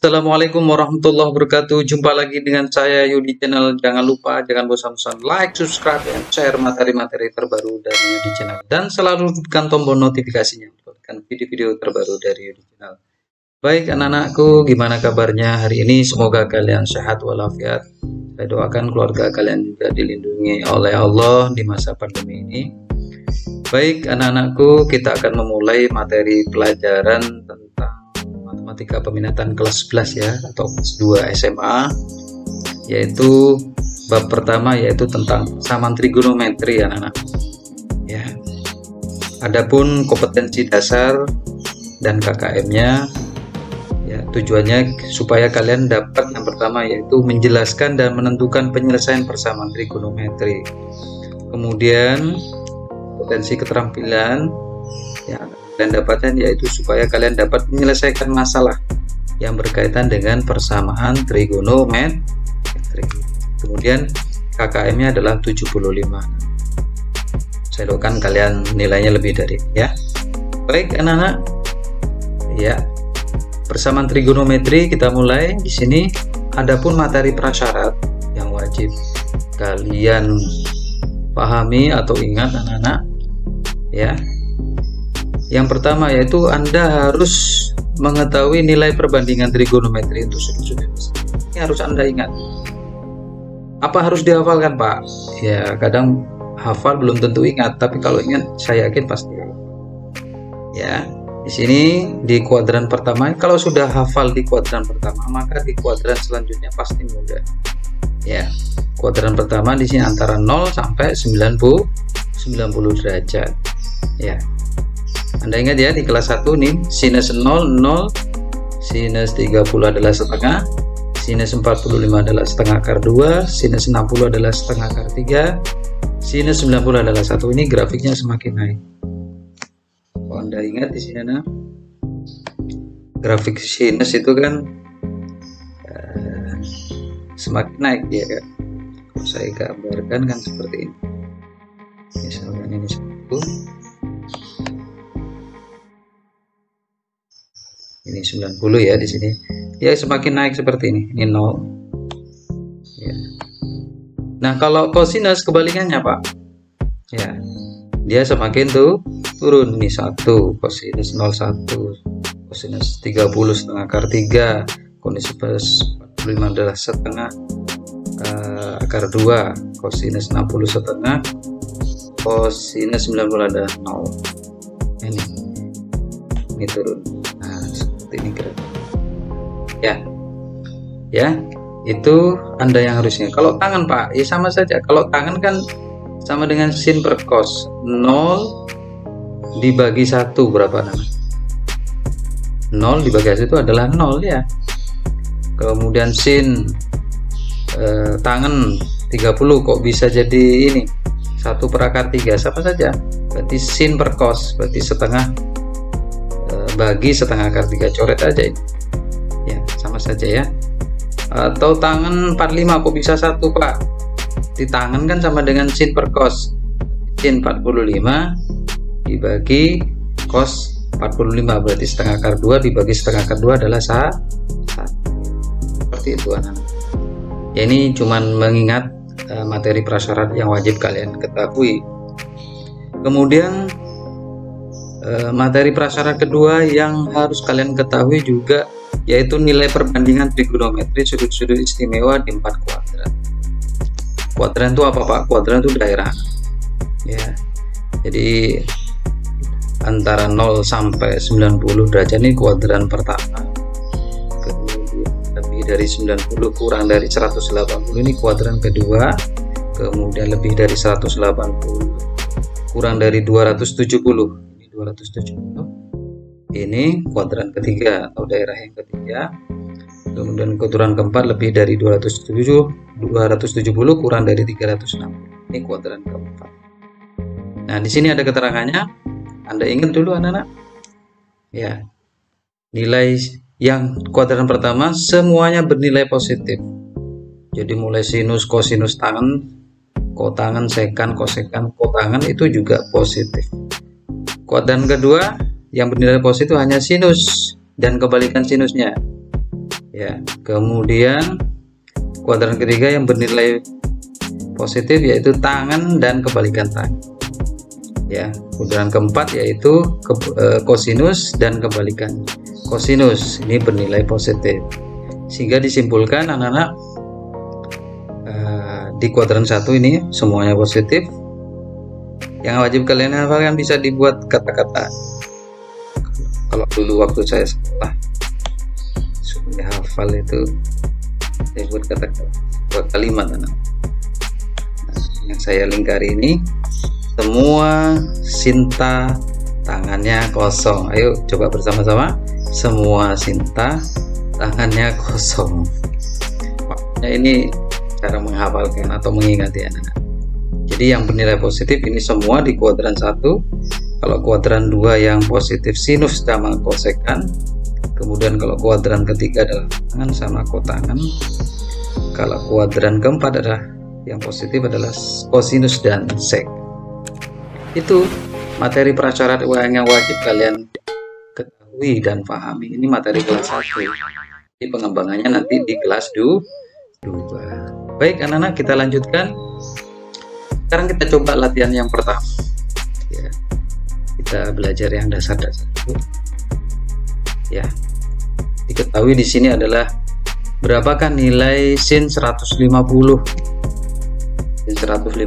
Assalamualaikum warahmatullahi wabarakatuh. Jumpa lagi dengan saya Yudi Channel. Jangan lupa, jangan bosan-bosan like, subscribe, dan share materi-materi terbaru dari Yudi Channel. Dan selalu tekan tombol notifikasinya untuk video-video terbaru dari Yudi Channel. Baik anak-anakku, gimana kabarnya hari ini? Semoga kalian sehat walafiat. Saya doakan keluarga kalian juga dilindungi oleh Allah di masa pandemi ini. Baik anak-anakku, kita akan memulai materi pelajaran tentang matematika peminatan kelas 11 ya, atau kelas 2 SMA, yaitu bab pertama yaitu tentang persamaan trigonometri anak-anak ya. Adapun kompetensi dasar dan KKM-nya ya, tujuannya supaya kalian dapat yang pertama yaitu menjelaskan dan menentukan penyelesaian persamaan trigonometri. Kemudian potensi keterampilan ya dan dapatkan yaitu supaya kalian dapat menyelesaikan masalah yang berkaitan dengan persamaan trigonometri. Kemudian KKM-nya adalah 75. Saya doakan kalian nilainya lebih dari ya. Baik anak-anak. Ya. Persamaan trigonometri kita mulai di sini. Adapun materi prasyarat yang wajib kalian pahami atau ingat anak-anak ya. Yang pertama yaitu Anda harus mengetahui nilai perbandingan trigonometri untuk sudut-sudut. Ini harus Anda ingat. Apa harus dihafalkan, Pak? Ya, kadang hafal belum tentu ingat, tapi kalau ingat saya yakin pasti. Ya, di sini di kuadran pertama, kalau sudah hafal di kuadran pertama, maka di kuadran selanjutnya pasti mudah. Ya, kuadran pertama di sini antara 0 sampai 90 derajat. Ya. Anda ingat ya di kelas 1 nih, sinus 0, 0, sinus 30 adalah setengah, sinus 45 adalah setengah akar 2, sinus 60 adalah setengah akar 3, sinus 90 adalah 1. Ini grafiknya semakin naik. Kalau Anda ingat di sini nah, grafik sinus itu kan semakin naik ya kan. Kalau saya gambarkan kan seperti ini. Misalkan ini 1, ini 90 ya di sini. Ya semakin naik seperti ini. Ini 0. Ya. Nah, kalau kosinus kebalikannya, Pak. Ya. Dia semakin turun. Ini 1, kosinus 01, kosinus 30 setengah akar 3, kosinus 45 adalah setengah akar 2, kosinus 60 setengah, kosinus 90 adalah 0. Ini turun. Ini keren. Ya itu Anda yang harusnya. Kalau tangan, Pak, ya sama saja. Kalau tangan kan sama dengan sin per cos. 0 dibagi 1 berapa namanya? 0 dibagi 1 itu adalah 0 ya. Kemudian sin tangan 30 kok bisa jadi ini 1 per akar 3, sama saja. Berarti sin per cos, berarti setengah bagi setengah akar 3, coret aja ini ya, sama saja ya. Atau tangan 45 kok bisa 1, Pak? Di tangan kan sama dengan sin per cos, sin 45 dibagi cos 45, berarti setengah akar 2 dibagi setengah akar 2 adalah 1. Seperti itu anak-anak ya. Ini cuman mengingat materi prasyarat yang wajib kalian ketahui. Kemudian materi prasyarat kedua yang harus kalian ketahui juga yaitu nilai perbandingan trigonometri sudut-sudut istimewa di 4 kuadran. Kuadran itu apa, Pak? Kuadran itu daerah ya. Jadi antara 0 sampai 90 derajat ini kuadran pertama. Kemudian lebih dari 90 kurang dari 180 ini kuadran kedua. Kemudian lebih dari 180 kurang dari 270 ini kuadran ketiga atau daerah yang ketiga. Kemudian kuadran keempat lebih dari 270 kurang dari 360, ini kuadran keempat. Nah di sini ada keterangannya. Anda ingat dulu anak-anak ya, nilai yang kuadran pertama semuanya bernilai positif. Jadi mulai sinus, kosinus tangan, kotangan, sekan, kosekan, kotangan itu juga positif. Kuadran kedua yang bernilai positif hanya sinus dan kebalikan sinusnya ya. Kemudian kuadran ketiga yang bernilai positif yaitu tangan dan kebalikan tangan, ya. Kuadran keempat yaitu kosinus dan kebalikan kosinus, ini bernilai positif, sehingga disimpulkan anak-anak di kuadran 1 ini semuanya positif. Yang wajib kalian hafalkan, bisa dibuat kata-kata. Kalau dulu waktu saya sekolah supaya hafal itu saya buat kata-kata, buat kalimat anak. Yang saya lingkari ini, semua Sinta tangannya kosong. Ayo coba bersama-sama, semua Sinta tangannya kosong. Makanya ini cara menghafalkan atau mengingati anak-anak. Jadi yang bernilai positif ini semua di kuadran 1. Kalau kuadran 2 yang positif sinus sama kosekan. Kemudian kalau kuadran ketiga adalah tangan sama kotangan. Kalau kuadran keempat adalah yang positif adalah kosinus dan sek. Itu materi prasyarat yang wajib kalian ketahui dan pahami. Ini materi kelas 1. Jadi pengembangannya nanti di kelas 2. Baik anak-anak, kita lanjutkan. Sekarang kita coba latihan yang pertama, ya. Kita belajar yang dasar-dasar dulu, ya. Diketahui di sini adalah berapakah nilai sin 150. Sin 150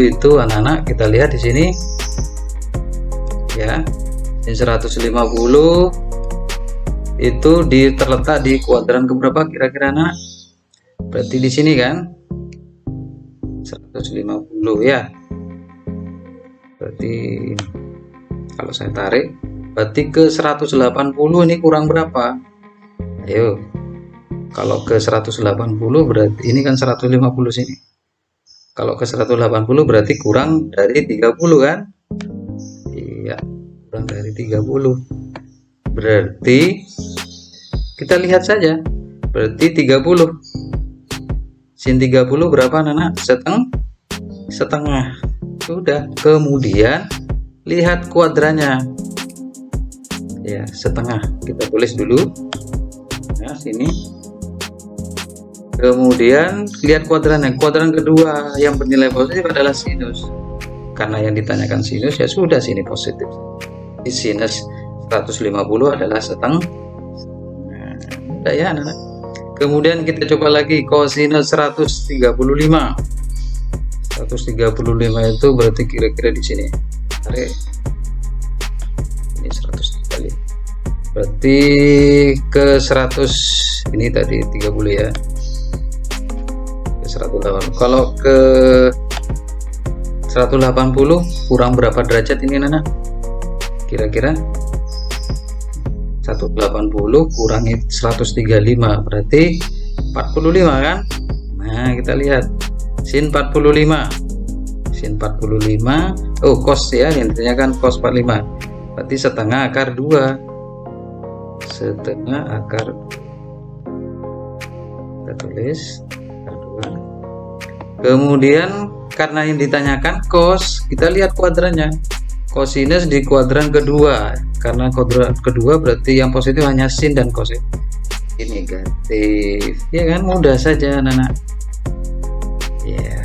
itu anak-anak kita lihat di sini, ya. Sin 150 itu terletak di kuadran keberapa kira-kira anak? Berarti di sini kan 150, ya. Berarti kalau saya tarik, berarti ke 180 ini kurang berapa? Ayo, kalau ke 180 berarti ini kan 150 sini. Kalau ke 180 berarti kurang dari 30 kan? Iya, kurang dari 30. Berarti kita lihat saja, berarti 30. Sin 30 berapa anak-anak? Setengah. Sudah. Kemudian lihat kuadrannya, ya, setengah. Kita tulis dulu, nah sini. Kemudian lihat kuadrannya. Kuadran kedua yang bernilai positif adalah sinus. Karena yang ditanyakan sinus, ya sudah, sini positif. Di sinus 150 adalah setengah. Nah, udah ya anak-anak. Kemudian kita coba lagi kosinus 135. 135 itu berarti kira-kira di sini. Tarik. Ini 100 kali. Berarti ke 100 ini tadi 30 ya. Ke 180. Kalau ke 180 kurang berapa derajat ini Nana? Kira-kira 180 kurangi 135 berarti 45 kan? Nah, kita lihat sin 45. Sin 45, oh cos ya, intinya kan cos 45. Berarti setengah akar 2. Setengah akar, kita tulis akar 2. Kemudian karena yang ditanyakan cos, kita lihat kuadrannya. Kosinus di kuadran kedua, karena kuadran kedua berarti yang positif hanya sin dan cos. Ini negatif, ya kan, mudah saja anak-anak. Ya,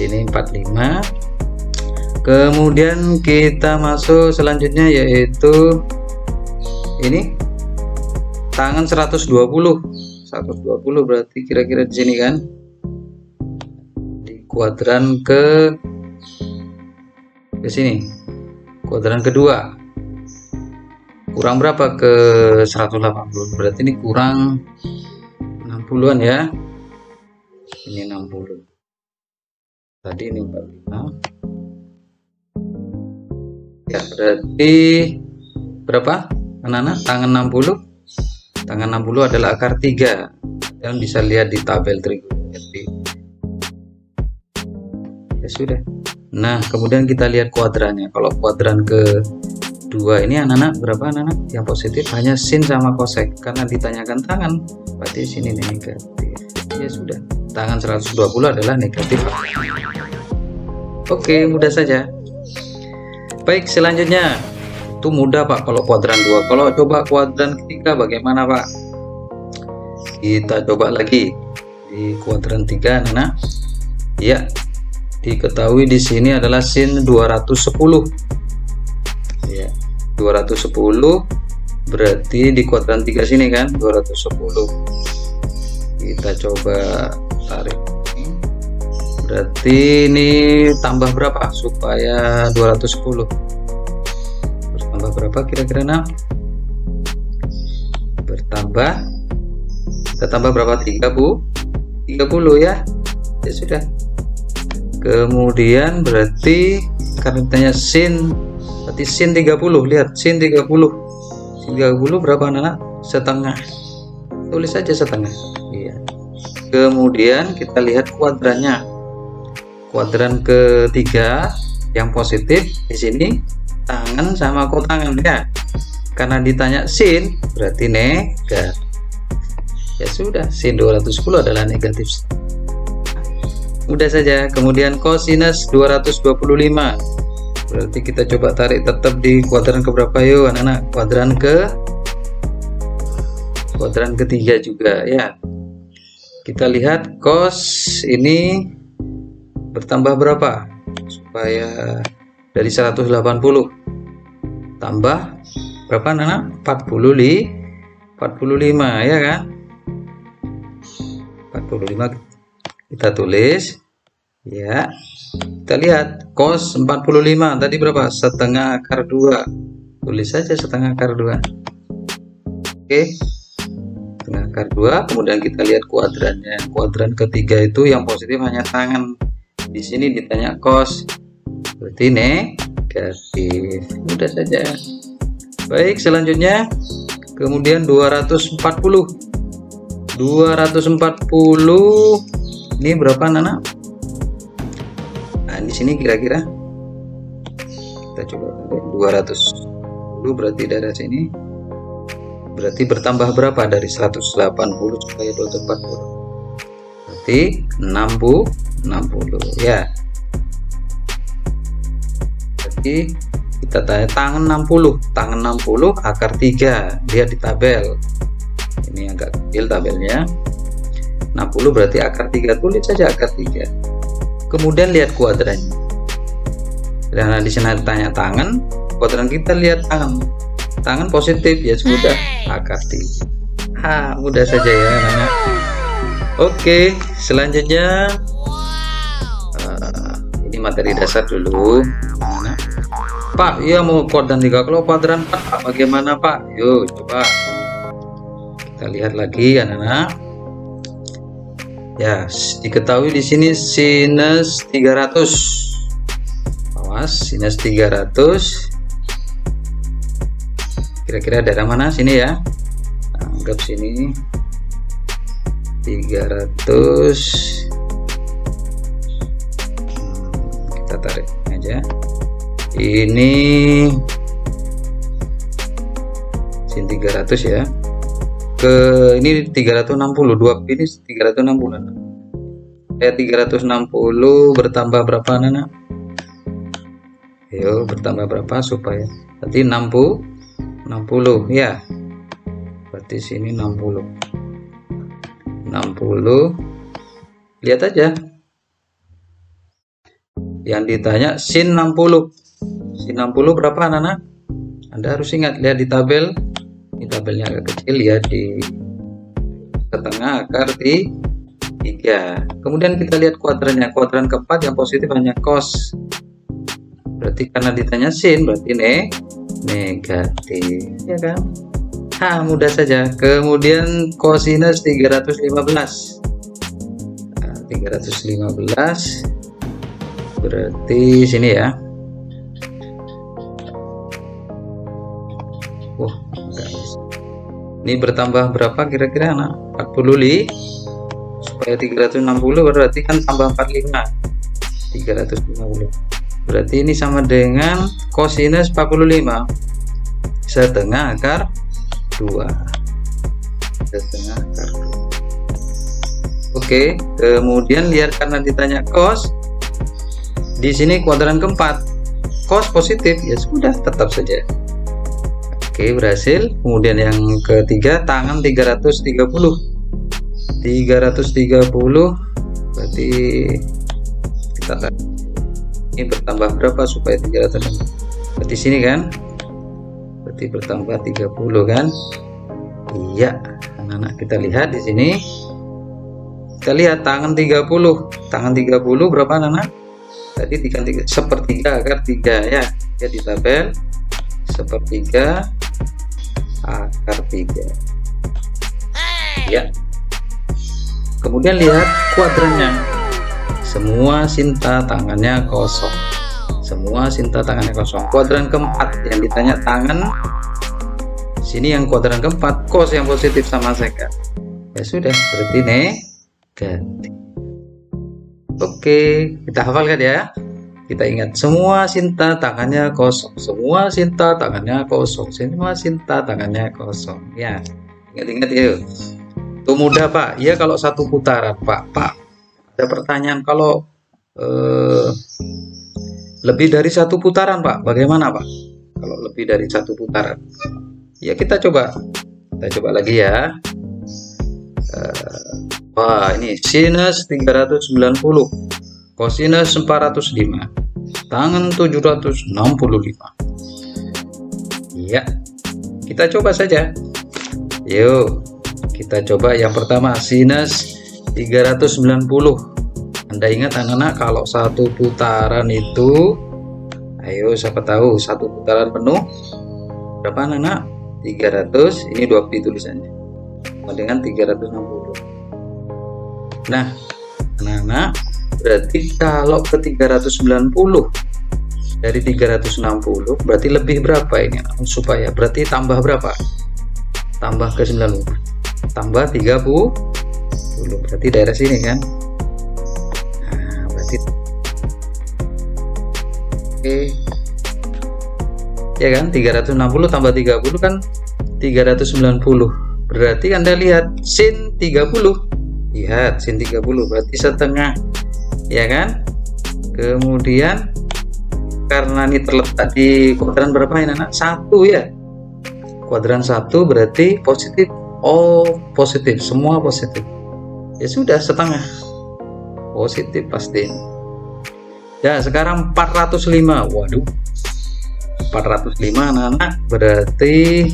ini 45. Kemudian kita masuk selanjutnya yaitu ini tangan 120. 120 berarti kira-kira di sini kan, di kuadran ke sini, kuadran kedua. Kurang berapa ke 180? Berarti ini kurang 60-an ya. Ini 60. Tadi ini 45. Ya, berarti berapa? Anak-anak, tangan 60. Tangan 60 adalah akar 3. Kalian bisa lihat di tabel trigonometri. Ya sudah. Nah, kemudian kita lihat kuadrannya. Kalau kuadran ke-2 ini anak-anak berapa anak-anak? Yang positif hanya sin sama kosek. Karena ditanyakan tangan, berarti sini negatif. Ya sudah. Tangan 120 adalah negatif. Oke, mudah saja. Baik, selanjutnya. Itu mudah Pak kalau kuadran 2. Kalau coba kuadran ketiga bagaimana Pak? Kita coba lagi di kuadran 3 anak. Ya, diketahui di sini adalah sin 210. Ya, 210 berarti di kuadran 3 sini kan 210. Kita coba tarik. Berarti ini tambah berapa supaya 210? Terus tambah berapa kira-kira nak? Bertambah, kita tambah berapa? 30 ya. Ya sudah. Kemudian berarti karena ditanya sin, berarti sin 30. Lihat sin 30. Sin 30 berapa anak? Setengah. Tulis saja setengah. Iya. Kemudian kita lihat kuadrannya. Kuadran ketiga yang positif di sini tangan sama kotangan ya. Karena ditanya sin berarti negatif. Ya sudah, sin 210 adalah negatif. Mudah saja. Kemudian kosinus 225. Berarti kita coba tarik tetap di kuadran keberapa yuk anak-anak? Kuadran ketiga juga ya. Kita lihat cos ini bertambah berapa supaya dari 180 tambah berapa anak? 45 ya kan? 45 kita tulis ya. Kita lihat cos 45 tadi berapa? Setengah akar 2. Tulis saja setengah akar 2. Oke, setengah akar 2. Kemudian kita lihat kuadrannya. Kuadran ketiga itu yang positif hanya tangan. Di sini ditanya cos, berarti negatif. Mudah saja. Baik, selanjutnya kemudian 240 ini berapa anak? Nah, di sini kira-kira kita coba 210 berarti dari sini berarti bertambah berapa dari 180 supaya 240? Berarti 60 ya. Berarti kita tanya tangan 60 akar 3. Lihat di tabel ini agak kecil tabelnya. 60 berarti akar 3. Tulis saja akar 3. Kemudian lihat kuadrannya. Karena di sini tanya tangan, kuadran kita lihat tangan positif ya sudah akar 3. Mudah saja ya anak-anak. Oke, selanjutnya ini materi dasar dulu. Pak, ya mau kuadran 3, kalau kuadran 4 bagaimana Pak? Yuk coba kita lihat lagi anak-anak. Ya, diketahui di sini sinus 300. Awas, sinus 300. Kira-kira daerah mana sini ya? Anggap sini 300. Kita tarik aja. Ini sin 300 ya. Ini 360, 2 ini 360. 360 bertambah berapa anak? Ayo bertambah berapa supaya berarti 60 ya. Berarti sini 60. Lihat aja. Yang ditanya sin 60. Sin 60 berapa anak-anak? Anda harus ingat, lihat di tabel. Ini tabelnya agak kecil ya, di setengah akar 3. Kemudian kita lihat kuadrannya. Kuadran keempat yang positif hanya cos. Berarti karena ditanya sin berarti negatif ya kan? Mudah saja. Kemudian kosinus 315. 315 berarti sini ya. Ini bertambah berapa kira-kira anak? 45 supaya 360 berarti kan tambah 45. 350 berarti ini sama dengan kosinus 45 setengah akar 2. Setengah akar 2. Oke, kemudian lihat karena ditanya cos, di sini kuadran keempat cos positif ya sudah tetap saja. Oke, berhasil. Kemudian yang ketiga tangan 330. 330, berarti kita lihat ini bertambah berapa supaya 360, berarti sini kan, berarti bertambah 30 kan. Iya, anak-anak, kita lihat di sini, kita lihat tangan 30 berapa anak-anak? Tadi diganti sepertiga akar 3 ya, ya di tabel sepertiga akar 3 ya. Kemudian lihat kuadrannya, semua sinta tangannya kosong, semua sinta tangannya kosong. Kuadran keempat yang ditanya tangan, sini yang kuadran keempat kos yang positif sama seka, ya sudah, berarti negatif. Oke, kita hafalkan ya. Kita ingat, semua sinta tangannya kosong, semua sinta tangannya kosong, semua sinta tangannya kosong ya. Ingat-ingat yuk. Itu mudah Pak. Ya kalau satu putaran Pak. Ada pertanyaan kalau lebih dari satu putaran Pak, bagaimana Pak? Kalau lebih dari satu putaran, ya kita coba lagi ya. Wah, ini sinus 390, kosinus 405, tangan 765. Ya, kita coba saja. Yuk, kita coba yang pertama, sinus 390. Anda ingat anak-anak, kalau satu putaran itu, ayo siapa tahu satu putaran penuh berapa anak-anak? 300, ini 2 pi tulisannya, dengan 360. Nah anak-anak, berarti kalau ke 390 dari 360 berarti lebih berapa ini supaya, berarti tambah berapa? Tambah ke 90, tambah 30, berarti daerah sini kan. Nah berarti oke ya kan, 360 tambah 30 kan 390. Berarti Anda lihat sin 30, lihat sin 30 berarti setengah ya kan. Kemudian karena ini terletak di kuadran berapa ini anak? 1 ya, kuadran 1 berarti positif. Oh positif, semua positif, ya sudah setengah positif pasti ya. Sekarang 405, waduh 405 anak-anak, berarti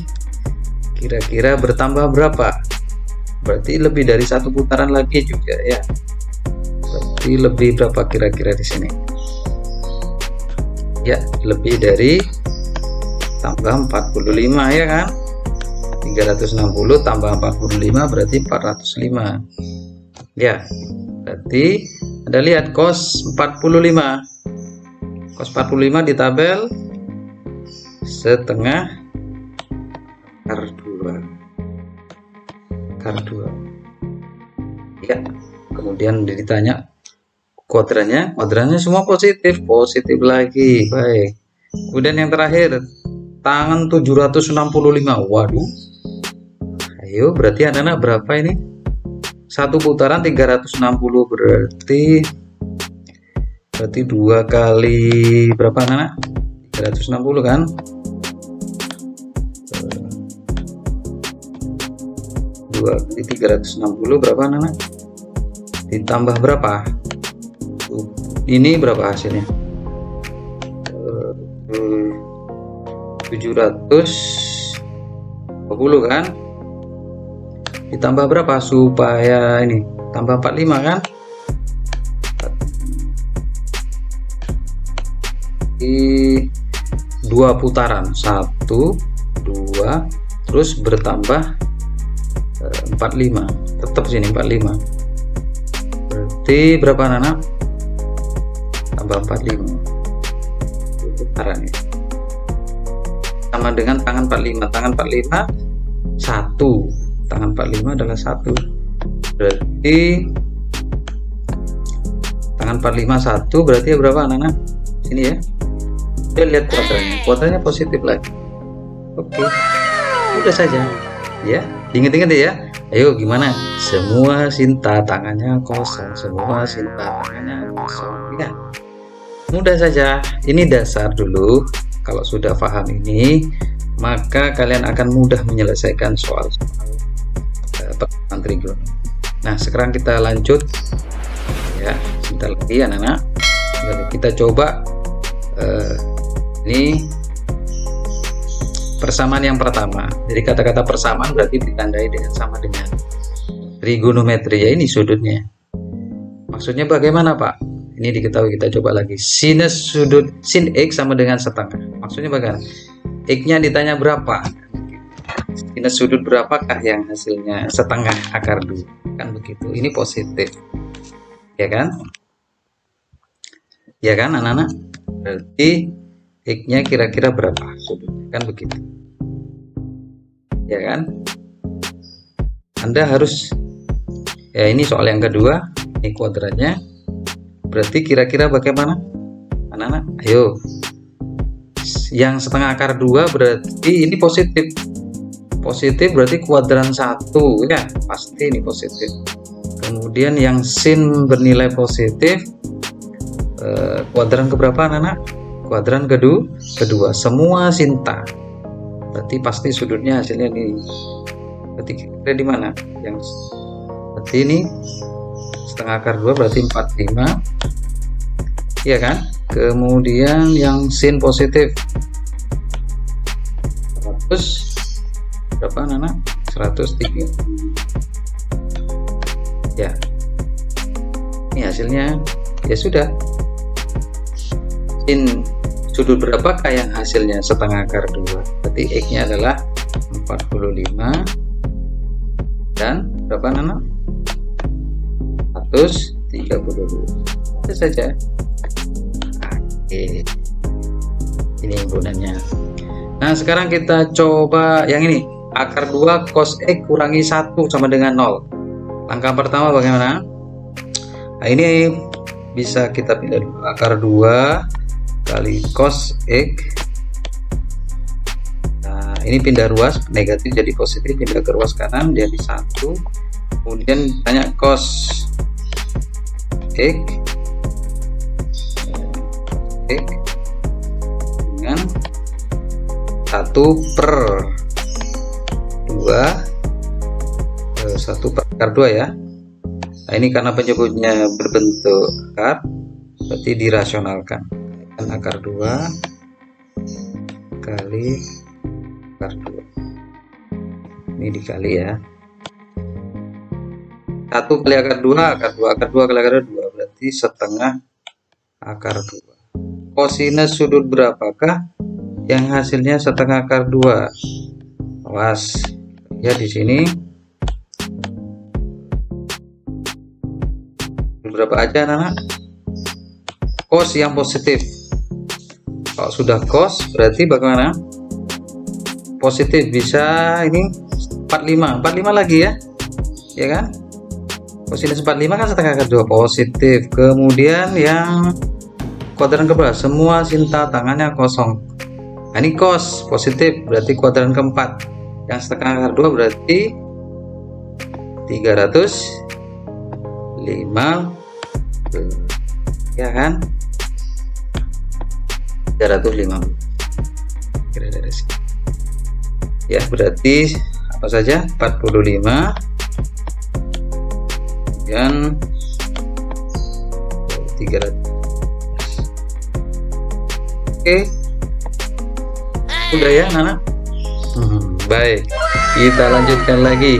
kira-kira bertambah berapa? Berarti lebih dari satu putaran lagi juga ya. Berarti lebih berapa kira-kira di sini? Ya, lebih dari, tambah 45 ya kan? 360 tambah 45 berarti 405. Ya, berarti Anda lihat cos 45. Cos 45 di tabel setengah akar 2 ya. Kemudian ditanya kuadrannya semua positif lagi, baik. Kemudian yang terakhir tangan 765, waduh. Ayo berarti anak-anak berapa ini? Satu putaran 360 berarti 2 kali berapa anak-anak? 360 kan? Kali 360 berapa anak-anak? Ditambah berapa? Ini berapa hasilnya? 720 kan? Ditambah berapa supaya ini? Tambah 45 kan? Di 2 putaran, 1, 2, terus bertambah 45, tetap sini 45. Berarti berapa anak-anak? Tambah 45 putaran ya. Sama dengan tangan 45. Tangan 45 1. Tangan 45 adalah 1. Berarti tangan 45 1 berarti ya berapa anak-anak? Sini ya. Kita lihat kuadrannya positif lagi. Oke. Udah saja. Ya, ingat-ingat ya. Ayo gimana? Semua sinta tangannya kosong, semua sinta tangannya kosong. Ya, mudah saja. Ini dasar dulu. Kalau sudah paham ini, maka kalian akan mudah menyelesaikan soal pertemuan trigonometri. Nah, sekarang kita lanjut ya, sebentar lagi anak-anak. Kita coba ini persamaan yang pertama. Jadi kata-kata persamaan berarti ditandai dengan sama dengan trigonometri ya, ini sudutnya. Maksudnya bagaimana, Pak? Ini diketahui, kita coba lagi. Sinus sudut sin X sama dengan setengah. Maksudnya bagaimana? X-nya ditanya berapa? Sinus sudut berapakah yang hasilnya setengah akar 2? Kan begitu. Ini positif. Ya kan? Ya kan, anak-anak? Berarti X-nya kira-kira berapa sudutnya? Kan begitu. Ya kan? Anda harus, ya ini soal yang kedua, ini kuadratnya. Berarti kira-kira bagaimana anak-anak? Ayo, yang setengah akar 2 berarti ini positif. Positif berarti kuadran 1 ya, pasti ini positif. Kemudian yang sin bernilai positif, kuadran keberapa anak-anak? Kuadran kedua, semua sinta. Berarti pasti sudutnya hasilnya ini. Berarti kira-kira di mana? Yang berarti ini setengah akar 2 berarti 45. Iya kan? Kemudian yang sin positif 100 berapa anak-anak? 103. Ya. Ini hasilnya ya sudah. Sin sudut berapakah yang hasilnya setengah akar 2? Berarti X-nya adalah 45 dan berapa anak-anak? 132. Itu saja. Oke. Ini himpunannya. Nah, sekarang kita coba yang ini. Akar 2 cos X kurangi 1 sama dengan 0. Langkah pertama bagaimana? Nah, ini bisa kita pindah dulu. Akar 2 kali cos X. Nah, ini pindah ruas, negatif jadi positif, pindah ke ruas kanan jadi 1. Kemudian tanya cos X dengan 1/2 1 per akar 2 ya. Nah, ini karena penyebutnya berbentuk akar berarti dirasionalkan. Akar 2 kali akar 2 ini dikali ya, 1 kali akar 2 akar 2 kali akar 2 berarti setengah akar 2. Kosinus sudut berapakah yang hasilnya setengah akar 2? Awas ya, di sini berapa aja anak-anak? Cos yang positif. Kalau sudah cos berarti bagaimana? Positif bisa ini 45 lagi ya. Ya kan? Kosinus 45 kan setengah akar 2 positif. Kemudian yang kuadran keberapa? Semua sinta tangannya kosong. Nah, ini cos positif berarti kuadran keempat. Yang setengah akar 2 berarti 350. Ya kan? 350. Kira dari sini. Ya, berarti apa saja? 45 dan 300. Oke. Udah ya, Nana? Baik. Kita lanjutkan lagi.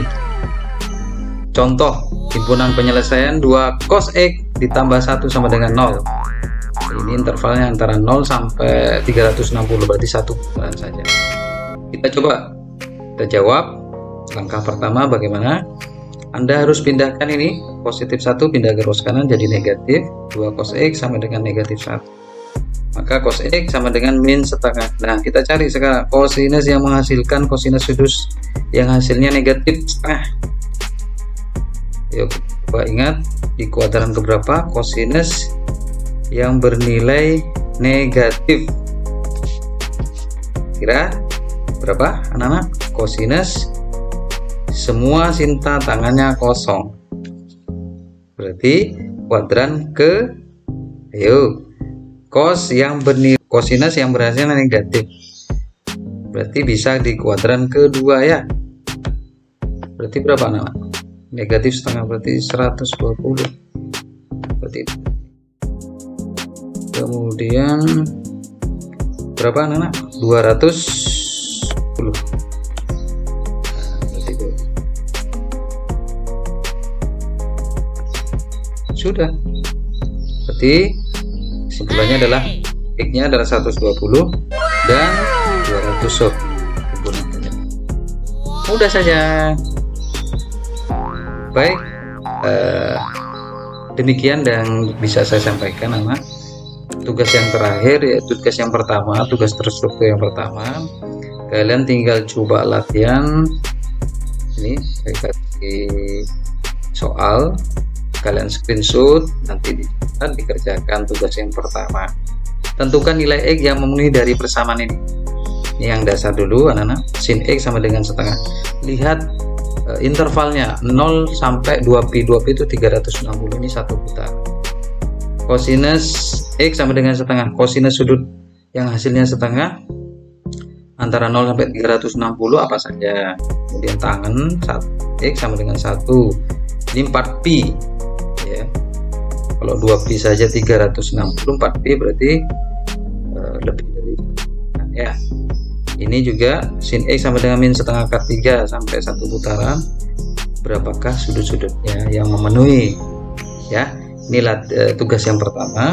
Contoh himpunan penyelesaian 2 cos X ditambah 1 sama dengan 0. Ini intervalnya antara 0 sampai 360, berarti 1 bulan saja. Kita coba, kita jawab. Langkah pertama bagaimana? Anda harus pindahkan ini, positif 1 pindah ke ruas kanan jadi negatif. 2 cos X sama dengan negatif 1. Maka cos X sama dengan min setengah. Nah, kita cari sekarang kosinus yang menghasilkan kosinus sudut yang hasilnya negatif setengah. Yuk, coba ingat di kuadran keberapa kosinus yang bernilai negatif? Kira berapa anak-anak? Kosinus semua sinta tangannya kosong. Berarti kuadran ke, ayo, cos yang bernilai kosinus yang berhasil negatif. Berarti bisa di kuadran kedua ya. Berarti berapa anak-anak? negatif setengah berarti 120 seperti itu. Kemudian berapa anak-anak? 210. Berarti itu. Sudah. Berarti kesimpulannya adalah X-nya adalah 120 dan 200 sob. Mudah saja. Baik, demikian dan bisa saya sampaikan anak. Tugas yang terakhir yaitu tugas yang pertama, tugas terstruktur yang pertama. Kalian tinggal coba latihan. Ini saya kasih soal, kalian screenshot, nanti dikerjakan tugas yang pertama. Tentukan nilai X yang memenuhi dari persamaan ini. Ini yang dasar dulu anak-anak. Sin X sama dengan setengah. Lihat intervalnya 0 sampai 2pi. 2pi itu 360, ini satu putaran. Kosinus X sama dengan setengah. Kosinus sudut yang hasilnya setengah antara 0 sampai 360 apa saja. Kemudian tangen X sama dengan 1. Ini 4pi ya. Kalau 2pi saja 360, 4pi berarti lebih dari ya. Ini juga sin X sama dengan min setengah akar 3 sampai 1 putaran. Berapakah sudut-sudutnya yang memenuhi? Ya, inilah tugas yang pertama.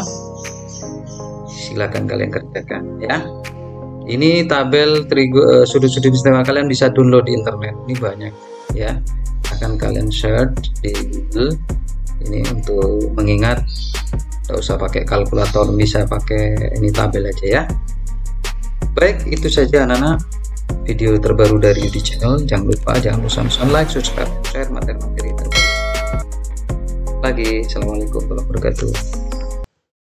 Silakan kalian kerjakan ya. Ini tabel sudut-sudut istimewa kalian bisa download di internet. Ini banyak ya. Akan kalian search di Google. Ini untuk mengingat, tidak usah pakai kalkulator, bisa pakai ini tabel aja ya. Baik, itu saja anak-anak video terbaru dari Yudi Channel. Jangan lupa like, subscribe, share materi-materi terbaru lagi. Assalamualaikum warahmatullahi wabarakatuh.